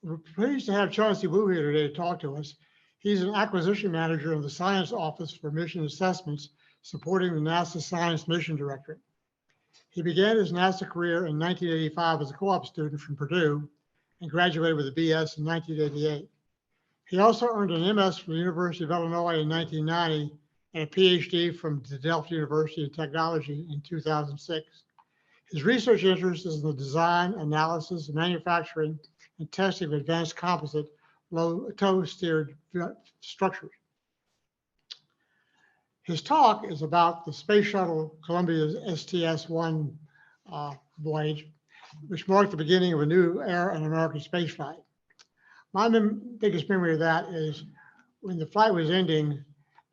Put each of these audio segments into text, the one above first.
We're pleased to have Chancy Wu here today to talk to us. He's an acquisition manager in the Science Office for Mission Assessments, supporting the NASA Science Mission Directorate. He began his NASA career in 1985 as a co-op student from Purdue and graduated with a BS in 1988. He also earned an MS from the University of Illinois in 1990 and a PhD from the Delft University in Technology in 2006. His research interest is in the design, analysis, manufacturing, and testing of advanced composite low-tow steered structures. His talk is about the Space Shuttle Columbia's STS-1 voyage, which marked the beginning of a new era in American spaceflight. My biggest memory of that is when the flight was ending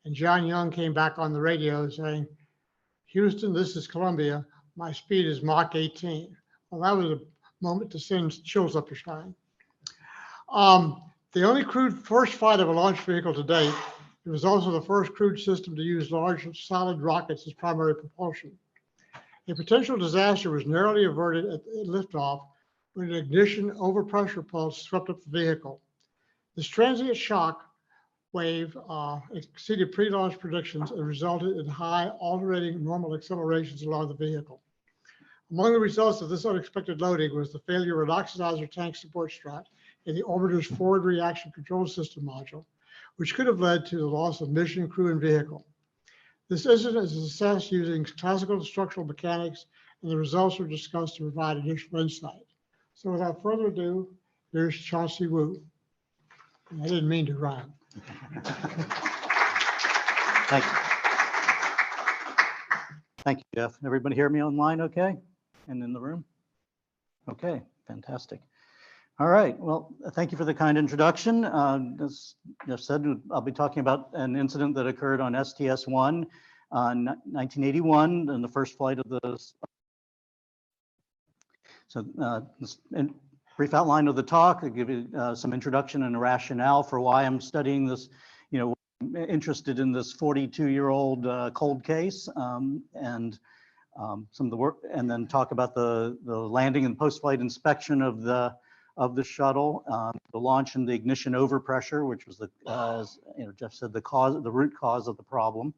and John Young came back on the radio saying, "Houston, this is Columbia. My speed is Mach 18. Well, that was a moment to send chills up your spine. The only crewed first flight of a launch vehicle to date, it was also the first crewed system to use large solid rockets as primary propulsion. A potential disaster was narrowly averted at liftoff when an ignition overpressure pulse swept up the vehicle. This transient shock wave exceeded pre-launch predictions and resulted in high alternating normal accelerations along the vehicle. Among the results of this unexpected loading was the failure of an oxidizer tank support strut in the orbiter's forward reaction control system module, which could have led to the loss of mission, crew, and vehicle. This incident is assessed using classical structural mechanics, and the results are discussed to provide additional insight. So without further ado, here's Chancy Wu. I didn't mean to rhyme. Thank you. Thank you, Jeff. Everybody hear me online okay? And in the room? Okay, fantastic. All right, well, thank you for the kind introduction. As Jeff said, I'll be talking about an incident that occurred on STS-1 in 1981 in the first flight of the. So this brief outline of the talk, I'll give you some introduction and a rationale for why I'm studying this, interested in this 42-year-old cold case, and some of the work, and then talk about the landing and post-flight inspection of the shuttle, the launch and the ignition overpressure, which was as Jeff said, the root cause of the problem.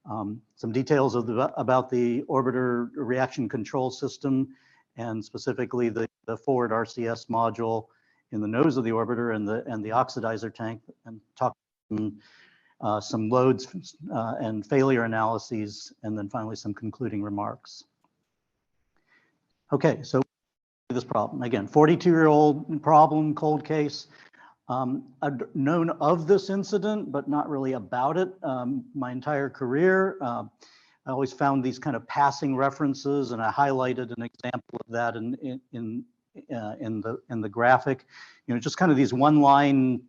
Some details about the orbiter reaction control system, and specifically the forward RCS module in the nose of the orbiter and the oxidizer tank, and talk some loads and failure analyses, and then finally some concluding remarks. Okay, so this problem again, 42-year-old problem, cold case. I've known of this incident, but not really about it my entire career. I always found these kind of passing references, and I highlighted an example of that in the graphic. Just kind of these one-line,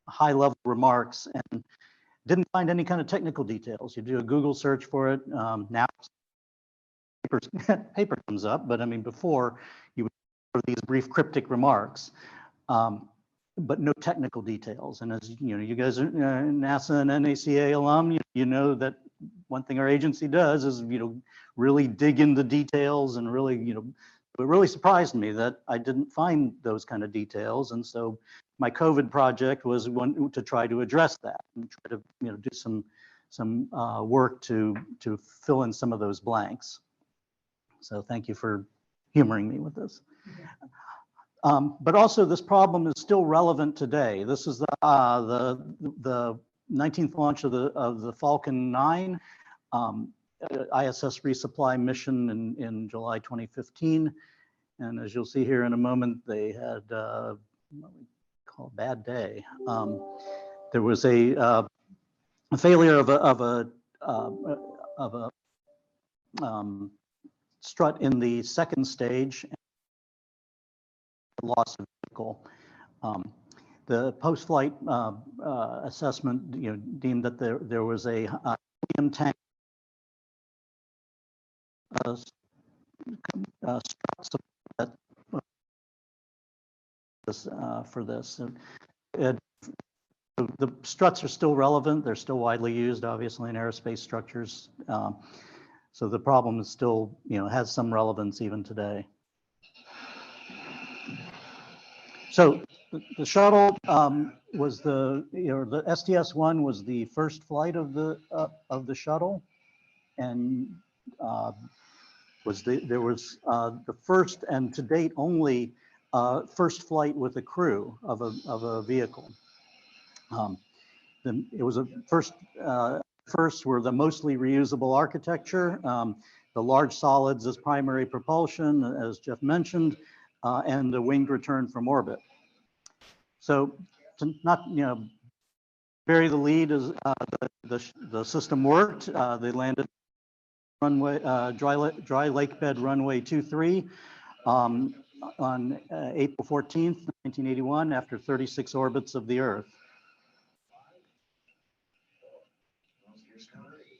high-level remarks, and didn't find any kind of technical details. You do a Google search for it now. Paper comes up, but I mean, before you would have these brief cryptic remarks, but no technical details. And as you guys are NASA and NACA alum, you know that one thing our agency does is really dig into details, and really it really surprised me that I didn't find those kind of details. And so my COVID project was one to try to address that and try to do some work to fill in some of those blanks. So thank you for humoring me with this. But also, this problem is still relevant today. This is the 19th launch of the Falcon 9 ISS resupply mission in July 2015. And as you'll see here in a moment, they had what we call a bad day. There was a failure of a strut in the second stage, and loss of vehicle. The post-flight assessment, deemed that there was a helium tank struts for this. The struts are still relevant. They're still widely used, obviously, in aerospace structures. So the problem is still, has some relevance even today. So the shuttle was the STS-1 was the first flight of the shuttle, and there was the first and to date only first flight with a crew of a vehicle. It was a first were the mostly reusable architecture, the large solids as primary propulsion, as Jeff mentioned, and the winged return from orbit. So to not bury the lead, as the system worked. They landed runway dry lake bed runway 23 on April 14th, 1981, after 36 orbits of the Earth.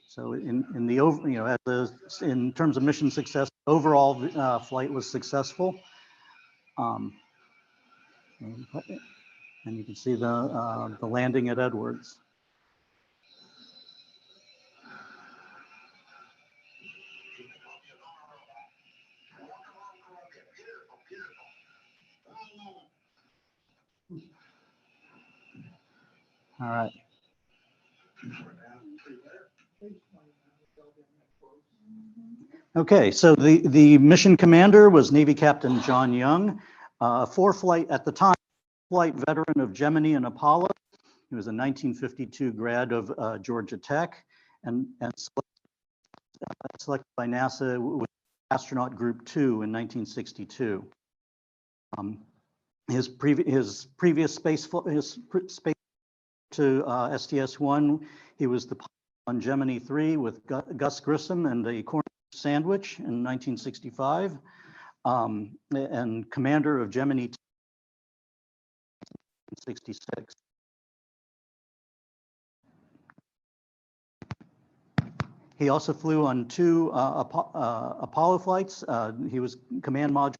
So in terms of mission success, overall flight was successful. And you can see the landing at Edwards. All right. Okay, so the mission commander was Navy Captain John Young, at the time, flight veteran of Gemini and Apollo. He was a 1952 grad of Georgia Tech and selected by NASA with astronaut group 2 in 1962. His previous space to STS-1, he was the pilot on Gemini 3 with Gus Grissom and a corn sandwich in 1965, and commander of Gemini 2 in 1966. He also flew on 2 Apollo flights. He was command module,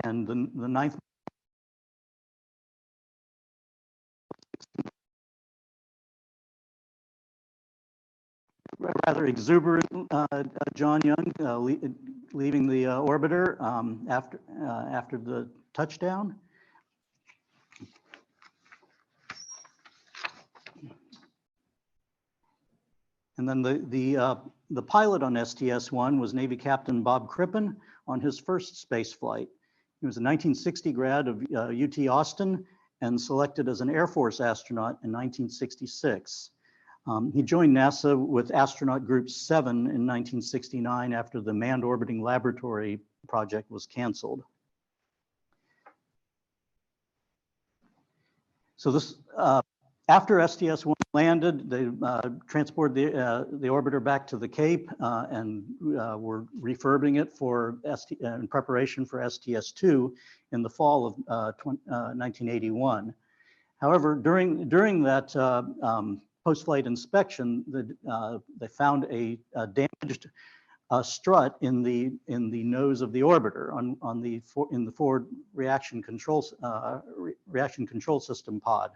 and the 9th rather exuberant John Young leaving the orbiter after the touchdown. And then the pilot on STS-1 was Navy Captain Bob Crippen on his first space flight. He was a 1960 grad of UT Austin and selected as an Air Force astronaut in 1966. He joined NASA with astronaut group 7 in 1969 after the manned orbiting laboratory project was canceled. So this, after STS-1 landed, they transported the orbiter back to the Cape and were refurbing it in preparation for STS-2 in the fall of 1981. However, during that post-flight inspection, they found a damaged strut in the nose of the orbiter in the forward reaction control system pod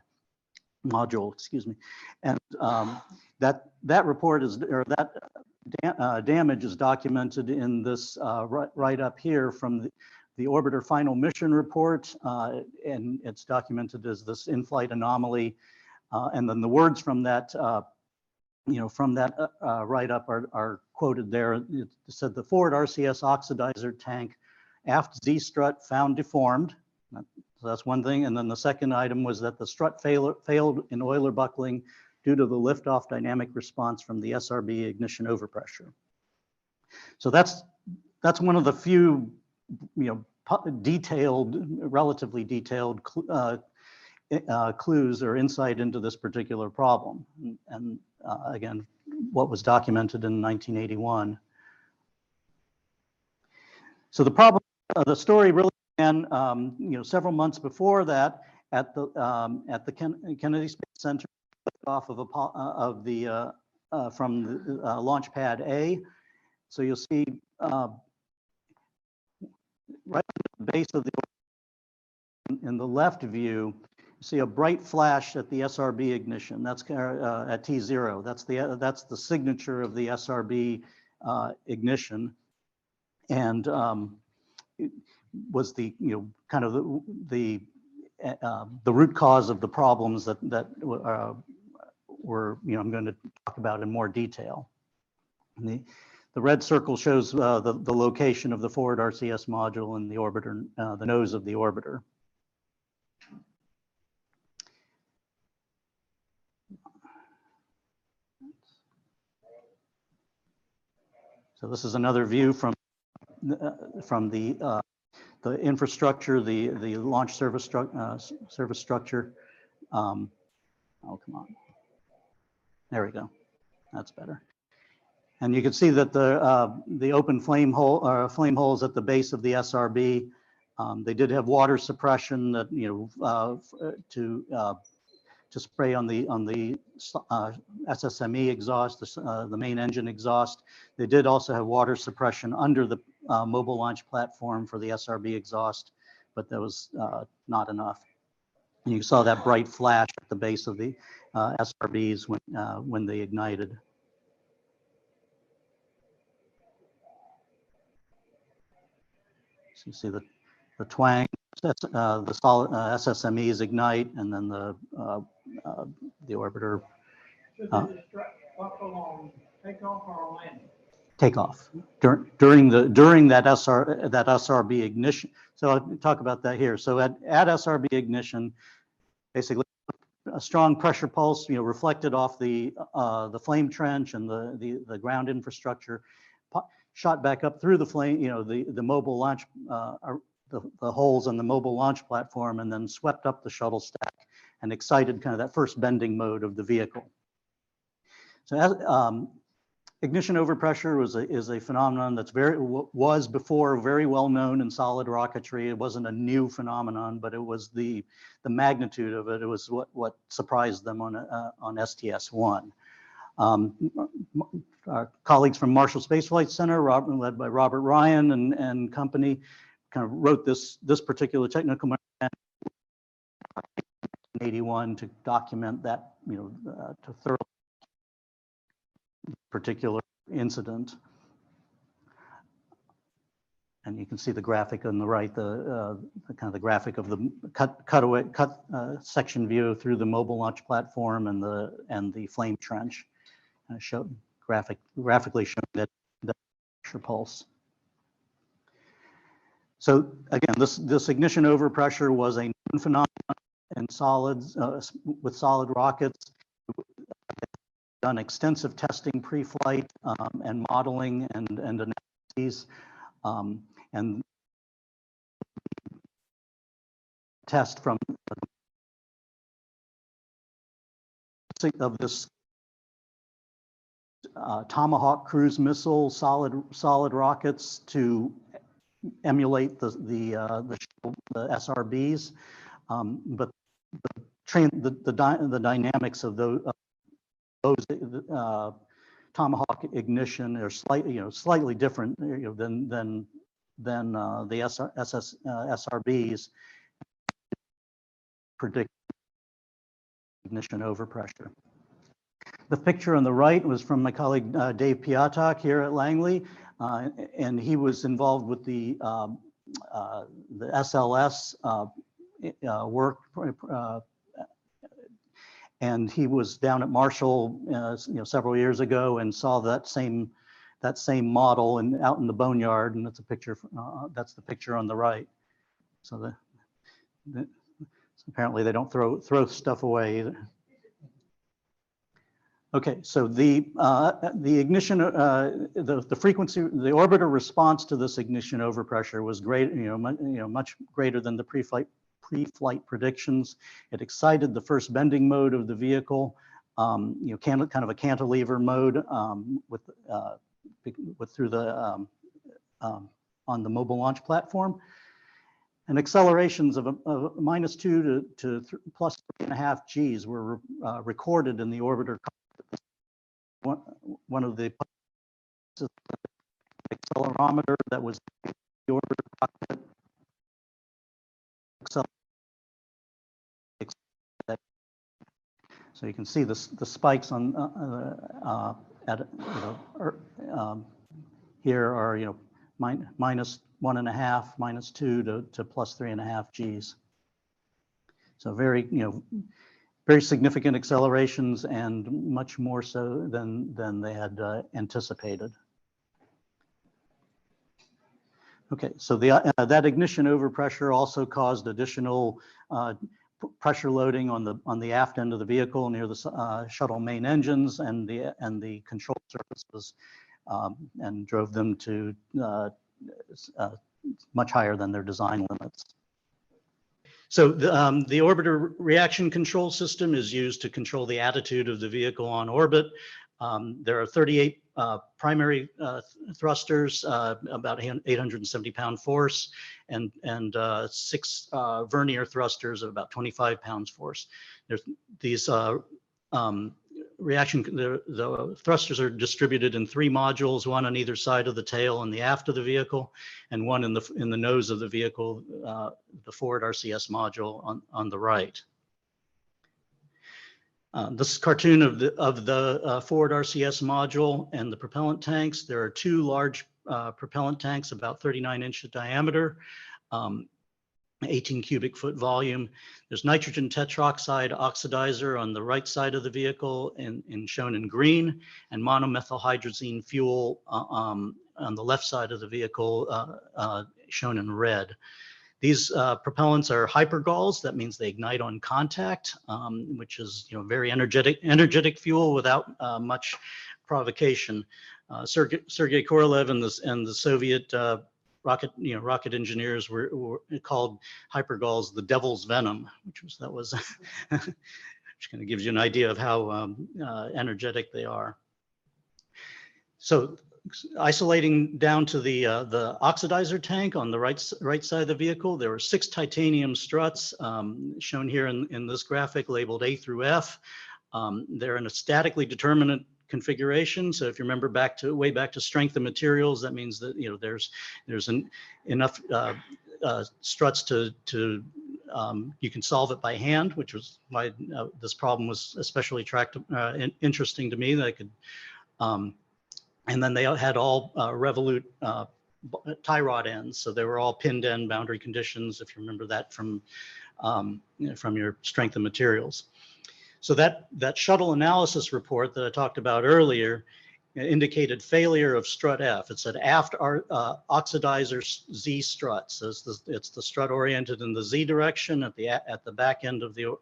module, excuse me, and that report is, or that damage is documented in this right up here from the orbiter final mission report, and it's documented as this in-flight anomaly, and then the words from that write-up are quoted there. It said the forward RCS oxidizer tank aft Z strut found deformed. So that's one thing. And then the second item was that the strut failed in oiler buckling due to the liftoff dynamic response from the SRB ignition overpressure. So that's one of the few, relatively detailed clues or insight into this particular problem. And again, what was documented in 1981. So the story really began, several months before that at the Kennedy Space Center, off of from the launch pad A. So you'll see right at the base of in the left view, you see a bright flash at the SRB ignition. That's at T0. That's the signature of the SRB ignition. And was the, kind of the root cause of the problems that were, I'm going to talk about in more detail. And the red circle shows the location of the forward RCS module and the orbiter, the nose of the orbiter. So this is another view from the infrastructure, the launch service structure. Oh, come on. There we go. That's better. And you can see that the open flame holes at the base of the SRB, they did have water suppression that to spray on the SSME exhaust, the main engine exhaust. They did also have water suppression under the mobile launch platform for the SRB exhaust, but that was not enough. And you saw that bright flash at the base of the SRBs when they ignited. So you see the twang, the solid SSMEs ignite, and then the orbiter takeoff during that SRB ignition. So I'll talk about that here. So at SRB ignition, basically a strong pressure pulse, reflected off the flame trench and the ground infrastructure, shot back up through the flame, the mobile launch, the holes on the mobile launch platform, and then swept up the shuttle stack and excited kind of that first bending mode of the vehicle. So as, ignition overpressure is a phenomenon that's was before very well known in solid rocketry. It wasn't a new phenomenon, but it was the magnitude of it. It was what surprised them on STS-1. Our colleagues from Marshall Space Flight Center, led by Robert Ryan and company, kind of wrote this particular technical memorandum in 1981 to document that, to thoroughly particular incident. And you can see the graphic on the right, the kind of the graphic of the cut section view through the mobile launch platform and the flame trench. Graphically showing that pressure pulse. So again, this ignition overpressure was a known phenomenon in solids with solid rockets. Done extensive testing pre-flight and modeling and analyses, and test from of this Tomahawk cruise missile solid rockets to emulate the SRBs, but the dynamics of those Tomahawk ignition are slightly different than the SRBs predict ignition overpressure. The picture on the right was from my colleague Dave Piatak here at Langley, and he was involved with the SLS work, and he was down at Marshall, several years ago, and saw that same model and out in the boneyard, and that's a picture. That's the picture on the right. So apparently they don't throw stuff away either. Okay, so the ignition, the frequency, the orbiter response to this ignition overpressure was great, much greater than the pre-flight predictions. It excited the first bending mode of the vehicle, kind of a cantilever mode through the on the mobile launch platform, and accelerations of -2 to +3.5 Gs were recorded in the orbiter. One of the accelerometer that was the orbiter cockpit. So you can see the spikes on here are -1 1.5 minus 2 to plus 3.5 Gs. So very, very significant accelerations, and much more so than they had anticipated. Okay, so that ignition overpressure also caused additional pressure loading on the aft end of the vehicle near the shuttle main engines and the control surfaces, and drove them to much higher than their design limits. So the orbiter reaction control system is used to control the attitude of the vehicle on orbit. There are 38 primary thrusters, about 870-pound force, and 6 vernier thrusters of about 25 pounds force. There's these the thrusters are distributed in 3 modules, one on either side of the tail and the aft of the vehicle, and one in the nose of the vehicle, the forward RCS module on the right. This is a cartoon of the forward RCS module and the propellant tanks. There are 2 large propellant tanks, about 39 inch diameter, 18 cubic foot volume. There's nitrogen tetroxide oxidizer on the right side of the vehicle, shown in green, and monomethylhydrazine fuel on the left side of the vehicle, shown in red. These propellants are hypergols. That means they ignite on contact, which is very energetic fuel without much provocation. Sergei Korolev and the Soviet rocket engineers were called hypergols the devil's venom, which kind of gives you an idea of how energetic they are. So isolating down to the oxidizer tank on the right side of the vehicle, there were 6 titanium struts, shown here in this graphic, labeled A through F. They're in a statically determinate configuration. So if you remember way back to strength of materials, that means that there's enough struts to you can solve it by hand, which was why this problem was especially interesting to me, that I could. And then they had all Revolute tie rod ends, so they were all pinned end boundary conditions, if you remember that from your strength of materials. So that shuttle analysis report that I talked about earlier indicated failure of strut F. It said aft oxidizer Z strut. So it's the strut oriented in the Z direction at the back end of the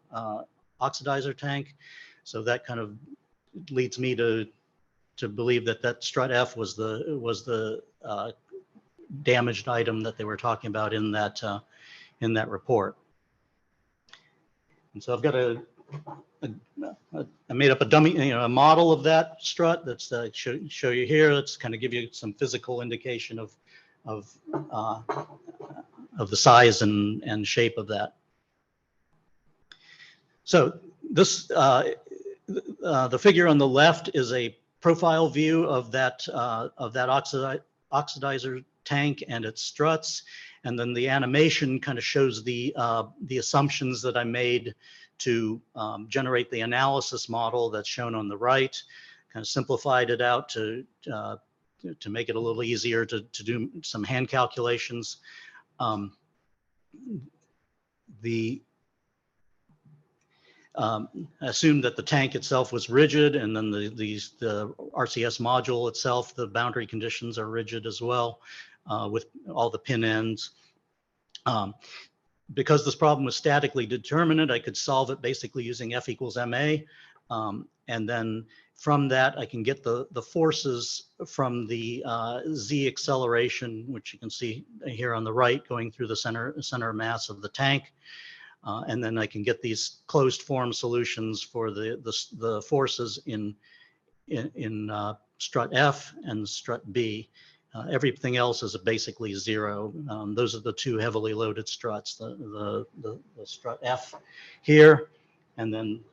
oxidizer tank. So that kind of leads me to believe that strut F was the damaged item that they were talking about in that report. And so I've got I made up a dummy, a model of that strut that's show you here. Let's kind of give you some physical indication of the size and shape of that. So this the figure on the left is a profile view of that oxidizer tank and its struts, and then the animation kind of shows the assumptions that I made to generate the analysis model that's shown on the right. Kind of simplified it out to make it a little easier to do some hand calculations. Assumed that the tank itself was rigid, and then the RCS module itself, the boundary conditions are rigid as well, with all the pin ends. Because this problem was statically determinate, I could solve it basically using F equals ma, and then from that I can get the forces from the Z acceleration, which you can see here on the right, going through the center of mass of the tank. And then I can get these closed form solutions for the forces in strut F and strut B. Everything else is basically 0. Those are the 2 heavily loaded struts, the strut F here, and then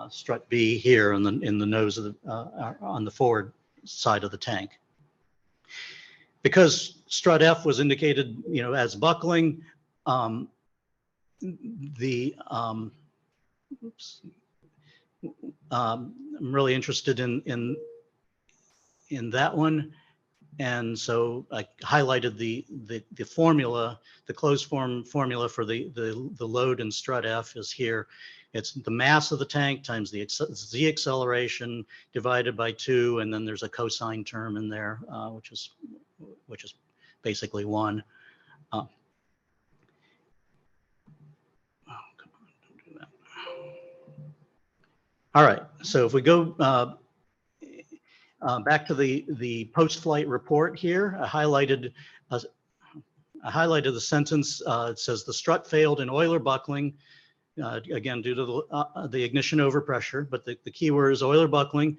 strut B here in the nose of on the forward side of the tank. Because strut F was indicated, as buckling, I'm really interested in that one. And so I highlighted the formula, the closed form formula for the load in strut F is here. It's the mass of the tank times the z acceleration divided by 2, and then there's a cosine term in there, which is basically 1. Oh, come on, don't do that. All right, so if we go back to the post-flight report here, I highlighted the sentence. It says the strut failed in Euler buckling, again due to the ignition overpressure, but the keyword is Euler buckling.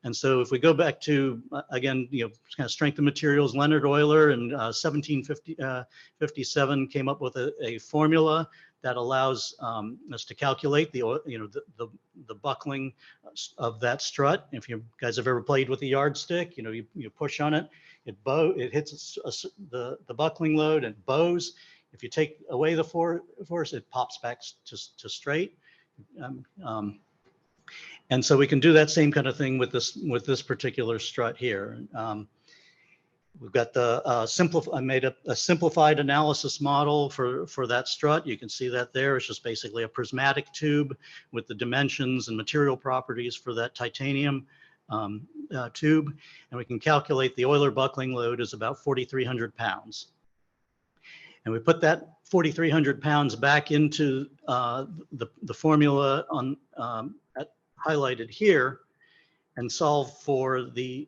And so if we go back to, again, kind of strength of materials, Leonard Euler in 1757 came up with a formula that allows us to calculate the buckling of that strut. If you guys have ever played with a yardstick, you push on it, it hits the buckling load and bows. If you take away the force, it pops back to straight. And so we can do that same kind of thing with this particular strut here. We've got I made a simplified analysis model for that strut. You can see that there. It's just basically a prismatic tube with the dimensions and material properties for that titanium tube. And we can calculate the Euler buckling load is about 4,300 pounds. And we put that 4,300 pounds back into the formula highlighted here, and solve for the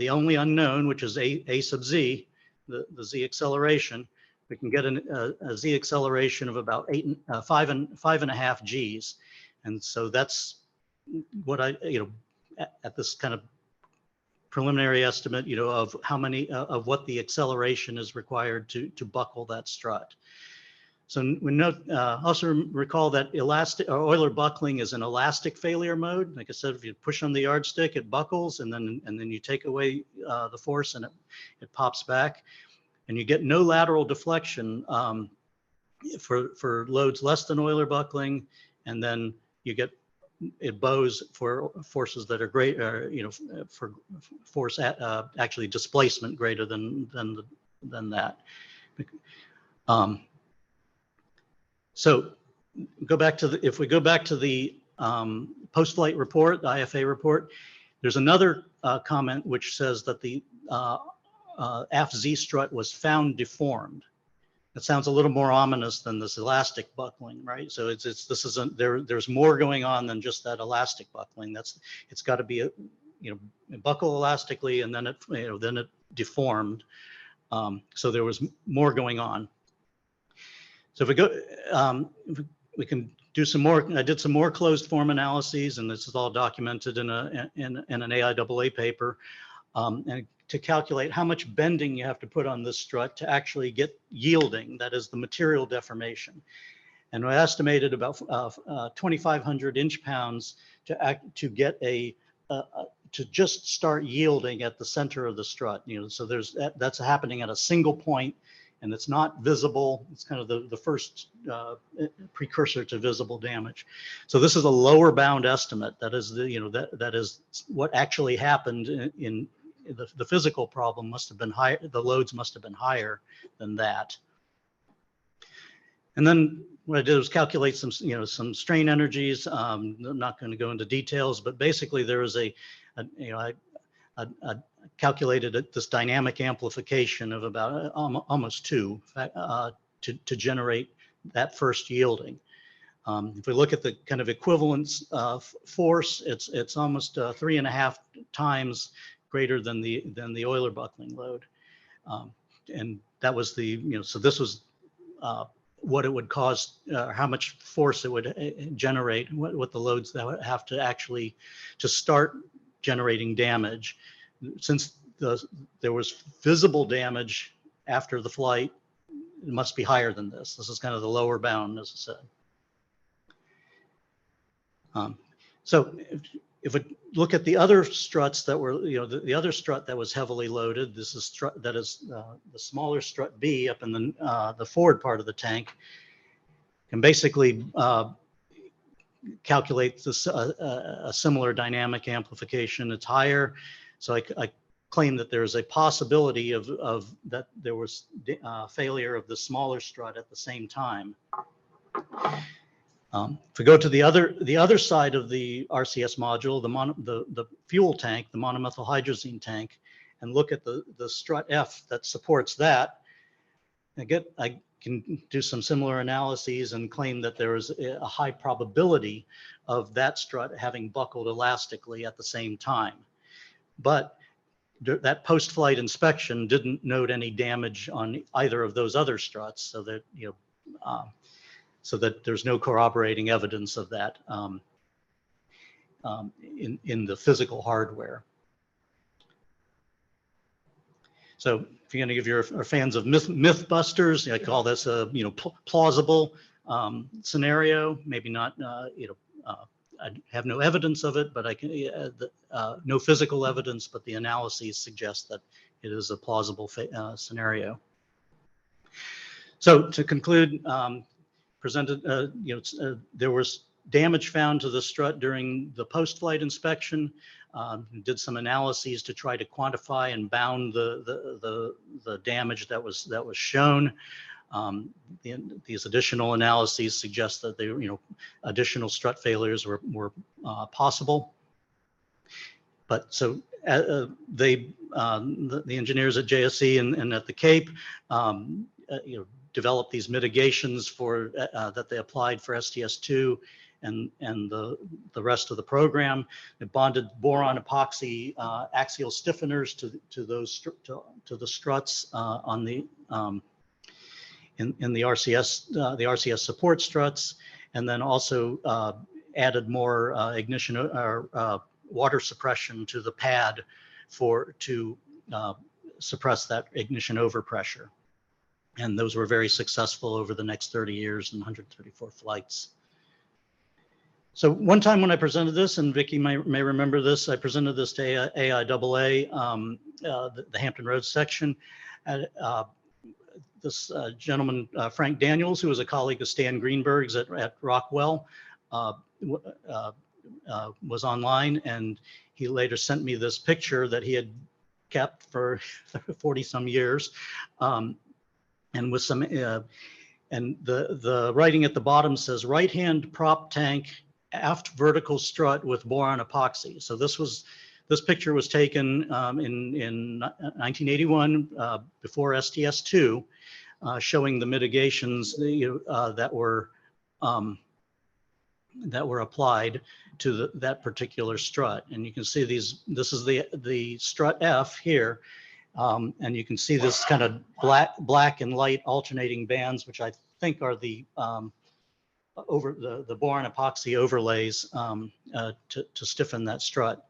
only unknown, which is a sub z, the z acceleration. We can get a z acceleration of about 5.5 Gs, and so that's what at this kind of preliminary estimate, of how many of what the acceleration is required to buckle that strut. So we note, also recall that Euler buckling is an elastic failure mode. Like I said, if you push on the yardstick, it buckles, and then you take away the force, and it pops back, and you get no lateral deflection for loads less than Euler buckling, and then it bows for forces that are great, for force actually displacement greater than that. So if we go back to the post-flight report, the IFA report, there's another comment which says that the AFZ strut was found deformed. That sounds a little more ominous than this elastic buckling, right? So there's more going on than just that elastic buckling. It's got to be buckle elastically, and then it deformed. So there was more going on. So if we go, we can do some more. I did some more closed form analyses, and this is all documented in an AIAA paper, and to calculate how much bending you have to put on this strut to actually get yielding, that is the material deformation. And I estimated about 2,500 inch-pounds to get to just start yielding at the center of the strut. So that's happening at a single point, and it's not visible. It's kind of the first precursor to visible damage. So this is a lower bound estimate. That is that is what actually happened in the physical problem. Must have been higher. The loads must have been higher than that. And then what I did was calculate some strain energies. I'm not going to go into details, but basically there was I calculated this dynamic amplification of about almost 2 to generate that first yielding. If we look at the kind of equivalence force, it's almost 3.5 times greater than the Euler buckling load, and that was so this was what it would cause, how much force it would generate, what the loads that would have to actually to start generating damage. Since there was visible damage after the flight, it must be higher than this. This is kind of the lower bound, as I said. So if we look at the other struts that were, the other strut that was heavily loaded, this is the smaller strut B up in the forward part of the tank, can basically calculate this a similar dynamic amplification. It's higher. So I claim that there is a possibility of that there was failure of the smaller strut at the same time. If we go to the other side of the RCS module, the fuel tank, the monomethyl hydrazine tank, and look at the strut F that supports that, I can do some similar analyses and claim that there is a high probability of that strut having buckled elastically at the same time. But that post-flight inspection didn't note any damage on either of those other struts, so that so that there's no corroborating evidence of that in the physical hardware. So if you're going to give your fans of mythbusters, I call this a plausible scenario. Maybe not I have no evidence of it, but I can no physical evidence, but the analyses suggest that it is a plausible scenario. So to conclude, there was damage found to the strut during the post-flight inspection. Did some analyses to try to quantify and bound the damage that was shown. These additional analyses suggest that additional strut failures were possible. But so the engineers at JSC and at the Cape, developed these mitigations for that they applied for STS-2 and the rest of the program. It bonded boron epoxy axial stiffeners to the struts on the in the RCS support struts, and then also added more ignition or water suppression to the pad to suppress that ignition overpressure. And those were very successful over the next 30 years and 134 flights. So one time when I presented this, and Vicki may remember this, I presented this to AIAA, the Hampton Roads section. This gentleman, Frank Daniels, who was a colleague of Stan Greenberg's at Rockwell, was online, and he later sent me this picture that he had kept for 40 some years. And with some, and the writing at the bottom says, right-hand prop tank, aft vertical strut with boron epoxy. So this picture was taken in 1981 before STS-2, showing the mitigations that were applied to that particular strut. And you can see this is the strut F here. And you can see this kind of black and light alternating bands, which I think are the boron epoxy overlays to stiffen that strut.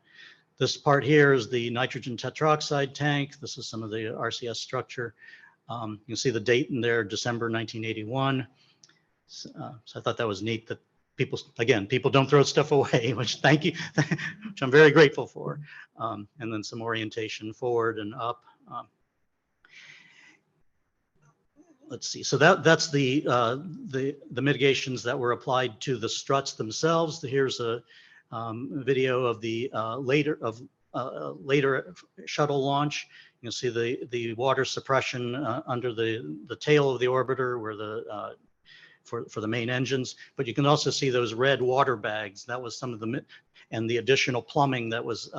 This part here is the nitrogen tetroxide tank. This is some of the RCS structure. You can see the date in there, December 1981. So I thought that was neat that people don't throw stuff away, which thank you, which I'm very grateful for. And then some orientation forward and up. Let's see. So that's the mitigations that were applied to the struts themselves. Here's a video of the later shuttle launch. You can see the water suppression under the tail of the orbiter, where the for the main engines. But you can also see those red water bags. That was some of and the additional plumbing that was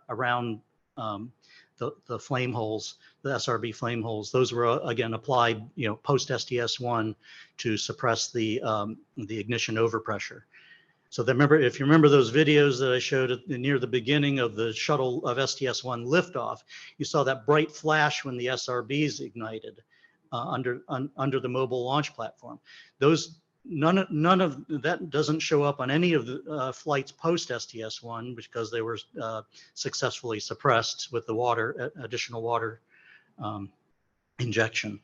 around the flame holes, the SRB flame holes. Those were again applied, post STS-1 to suppress the ignition overpressure. So if you remember those videos that I showed near the beginning of the shuttle of STS-1 liftoff, you saw that bright flash when the SRBs ignited under the mobile launch platform. None of that doesn't show up on any of the flights post STS-1 because they were successfully suppressed with the additional water injection.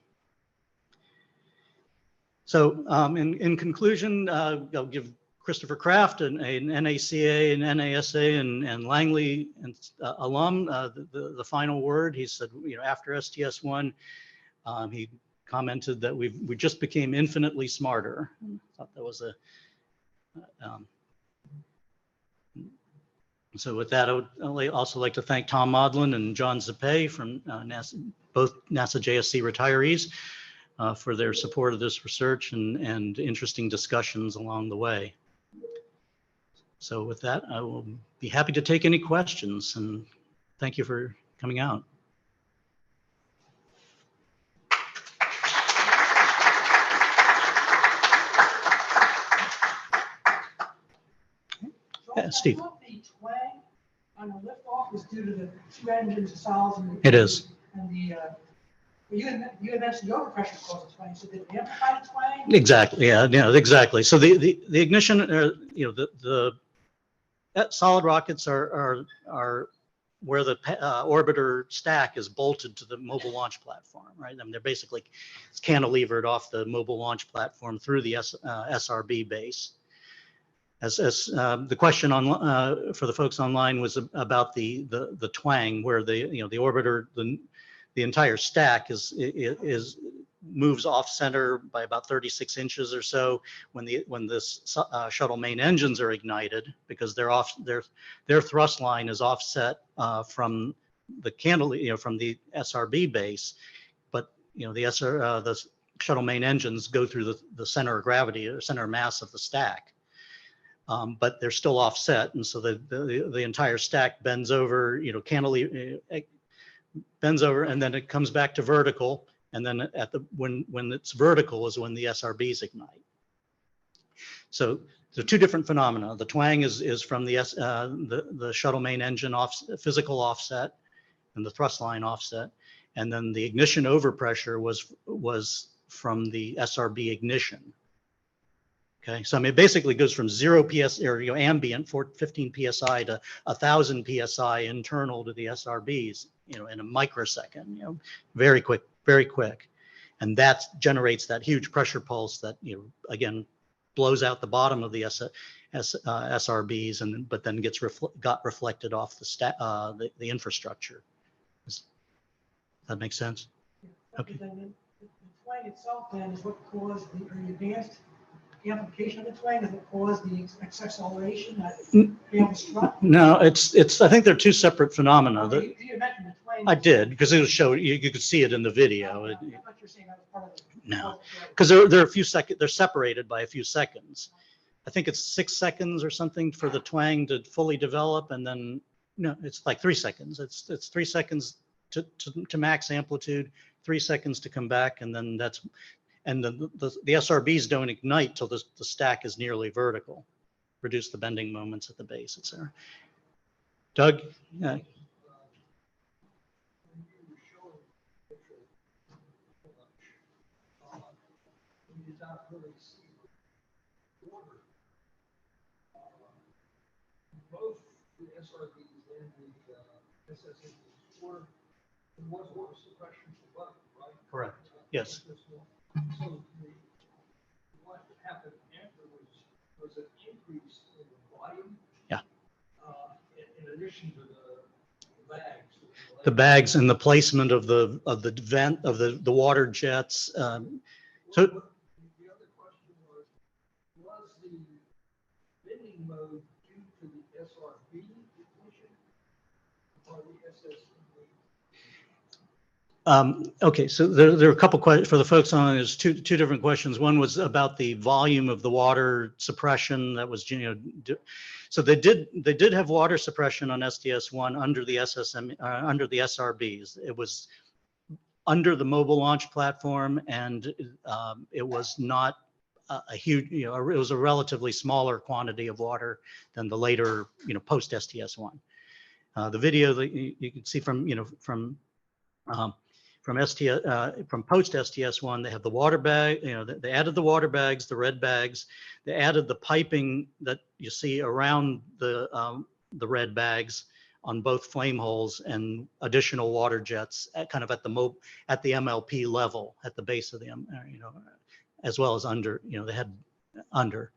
So in conclusion, I'll give Christopher Kraft, an NACA and NASA and Langley alum, the final word. He said, after STS-1, he commented that we just became infinitely smarter. I thought that was So with that, I would also like to thank Tom Modlin and John Zappe from NASA, both NASA JSC retirees, for their support of this research and interesting discussions along the way. So with that, I will be happy to take any questions, and thank you for coming out. Yeah, Steve. The twang on the liftoff is due to the two engines, the solids and It is. And the you had mentioned the overpressure caused twang. So did it amplify the twang? Exactly. Yeah. Exactly. So the ignition, the solid rockets are where the orbiter stack is bolted to the mobile launch platform, right? I mean, they're basically cantilevered off the mobile launch platform through the SRB base. As the question on for the folks online was about the twang, where the orbiter, the entire stack moves off center by about 36 inches or so when this shuttle main engines are ignited, because their thrust line is offset from the from the SRB base, but the shuttle main engines go through the center of gravity or center of mass of the stack. But they're still offset, and so the entire stack bends over, bends over, and then it comes back to vertical, and then when it's vertical is when the SRBs ignite. So there are two different phenomena. The twang is from the shuttle main engine physical offset, and the thrust line offset, and then the ignition overpressure was from the SRB ignition. Okay, so I mean, it basically goes from 0 PS or ambient 15 psi to 1,000 psi internal to the SRBs, in a microsecond, very quick, and that generates that huge pressure pulse that again blows out the bottom of the SRBs, but then got reflected off the infrastructure. Does that make sense? Okay. The twang itself then is what caused the advanced amplification of the twang. Does it cause the acceleration that failed struck? No, it's. I think they're two separate phenomena. Okay, you mentioned the twang. I did, because it was showed. You could see it in the video. I thought you were saying that was part of it. No, because they're a few seconds. They're separated by a few seconds. I think it's 6 seconds or something for the twang to fully develop, and then no, it's like 3 seconds. It's 3 seconds to max amplitude, 3 seconds to come back, and then that's. And the SRBs don't ignite till the stack is nearly vertical, reduce the bending moments at the base, etc. Doug? Yeah. Both the SRBs and the SSMs there was water suppression below, right? Correct. Yes. So what happened afterwards was an increase in the volume. Yeah. In addition to the bags. The bags and the placement of the vent of the water jets. So the other question was the bending mode due to the SRB ignition or the SSMB? Okay, so there are a couple questions for the folks on. There's two different questions. One was about the volume of the water suppression that was, so they did have water suppression on STS-1 under the under the SRBs. It was under the mobile launch platform, and it was not a huge, it was a relatively smaller quantity of water than the later, post STS-1. The video that you can see from post STS-1, they have the water bag, they added the water bags, the red bags, they added the piping that you see around the red bags on both flame holes, and additional water jets at the MLP level at the base of the, as well as under, they had under.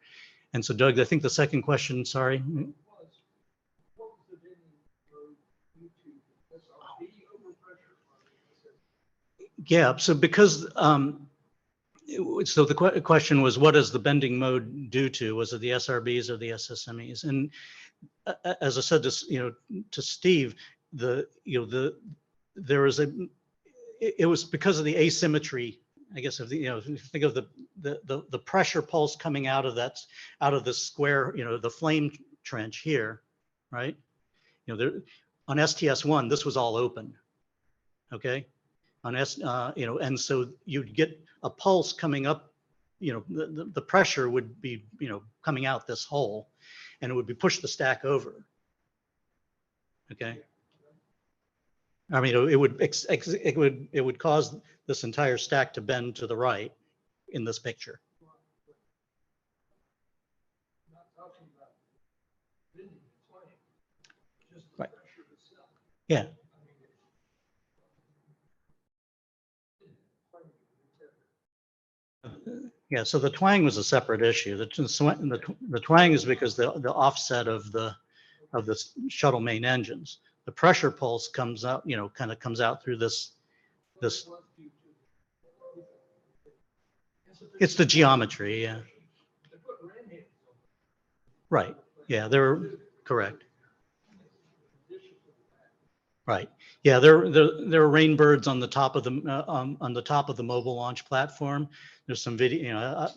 And so Doug, I think the second question, sorry. Yeah, so because, so the question was, what is the bending mode due to? Was it the SRBs or the SSMEs? And as I said, to Steve, there was it was because of the asymmetry, I guess, of if you think of the pressure pulse coming out of the square, the flame trench here, right? On STS1, this was all open, okay? And so you'd get a pulse coming up, the pressure would be, coming out this hole, and it would be push the stack over, okay? I mean, it would cause this entire stack to bend to the right in this picture. Not talking about bending the flame, just the Right. pressure itself. Yeah. I mean, Yeah, so the twang was a separate issue. The twang is because the offset of the shuttle main engines. The pressure pulse comes out, kind of comes out through this. It's the geometry, yeah. they put ram heads on it. Right. Yeah, they're correct. Right. Yeah, there are rain birds on the top of the mobile launch platform. There's some video,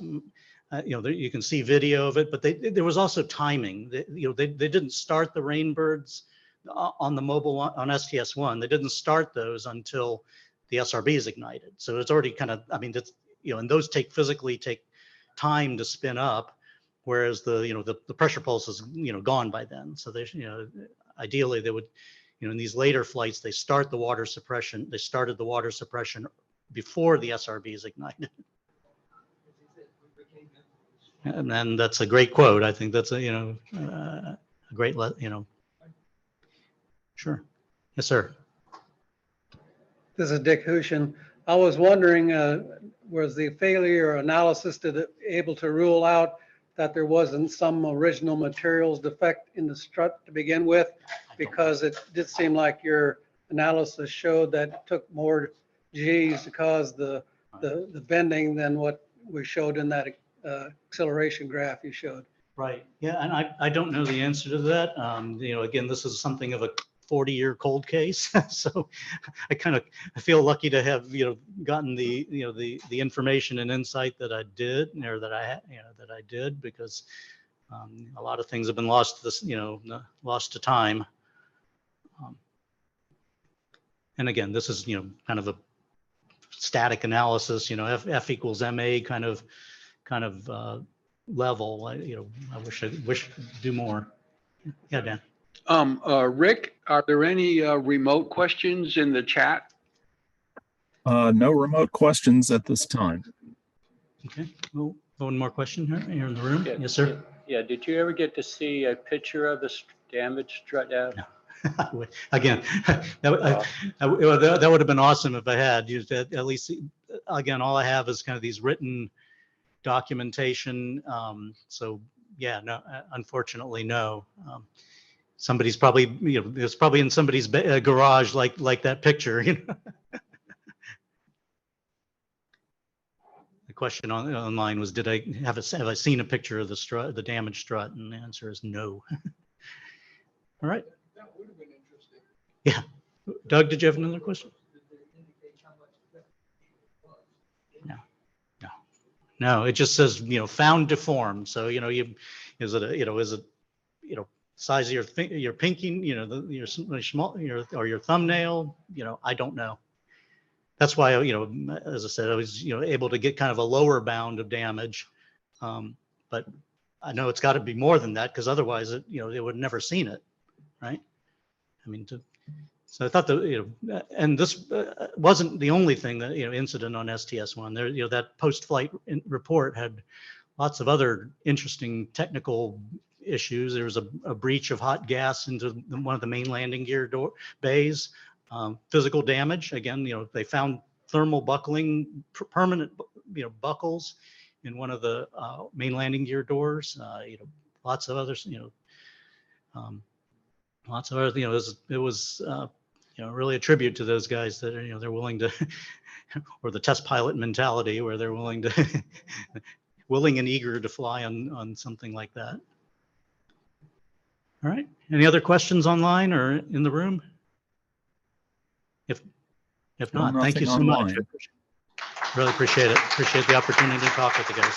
you can see video of it, but there was also timing. They didn't start the rain birds on the mobile on STS1. They didn't start those until the SRB is ignited. So it's already kind of, I mean, it's, and those physically take time to spin up, whereas the pressure pulse is gone by then. So they, ideally they would. In these later flights, they started the water suppression before the SRB is ignited. And then that's a great quote. I think that's a great, Sure. Yes, sir. This is Dick Hushin. I was wondering, was the failure analysis able to rule out that there wasn't some original materials defect in the strut to begin with? Because it did seem like your analysis showed that it took more G's to cause the bending than what we showed in that acceleration graph you showed. Right. Yeah, and I don't know the answer to that. Again, this is something of a 40-year cold case, so I feel lucky to have gotten the information and insight that I did, or that I did, because a lot of things have been lost lost to time. And again, this is kind of a static analysis, F equals MA kind of level. I wish I could do more. Yeah, Dan. Rick, are there any remote questions in the chat? No remote questions at this time. Okay. Well, one more question here in the room. Yeah, Yes, sir. Yeah, did you ever get to see a picture of the damaged strut out? No. Again, that would have been awesome if I had used it. At least, again, all I have is kind of these written documentation. So yeah, no, unfortunately, no. Somebody's probably, it's probably in somebody's garage, like that picture. The question online was, have I seen a picture of the strut, the damaged strut? And the answer is no. All right. That would have been interesting. Yeah. Doug, did you have another question? Did they indicate how much that was? No, it just says, found deformed. So, is it size of your pinky, your small, or your thumbnail, I don't know. That's why, as I said, I was, able to get kind of a lower bound of damage. But I know it's got to be more than that, because otherwise they would have never seen it. Right. I mean, so I thought that, and this wasn't the only thing that, incident on STS1 there, that post-flight report had lots of other interesting technical issues. There was a breach of hot gas into one of the main landing gear bays, physical damage. Again, they found thermal buckling, permanent, buckles in one of the main landing gear doors. Lots of others, lots of other, it was really a tribute to those guys that are, they're willing to, or the test pilot mentality, where they're willing and eager to fly on something like that. All right. Any other questions online or in the room? If not, thank you so Nothing much. online. Really appreciate it. Appreciate the opportunity to talk with you guys.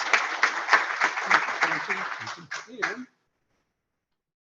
And